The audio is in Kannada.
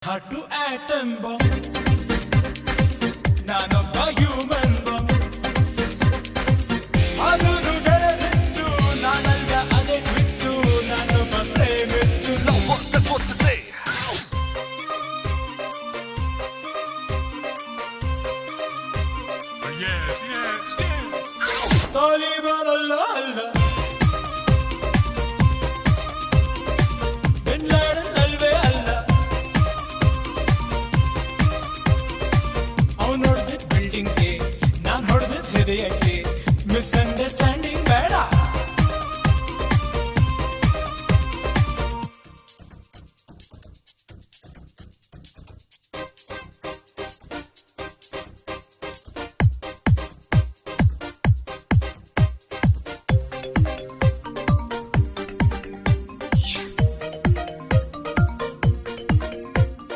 ಹಾಟು ಆಟಮ್ ಬಾಂಬ್ ನಾನೊಬ್ಬ ಹ್ಯೂಮನ್ ಬಾಂಬ್ ಅದನ್ನು ಟೆರರಿಸ್ಟು ನಾನಲ್ಲ ಅದೇ ಟ್ವಿಸ್ಟು ನಾನೊಬ್ಬ ಪ್ರೇಮಿಸ್ಟು That's what they say. Taliban ಅಲ್ಲ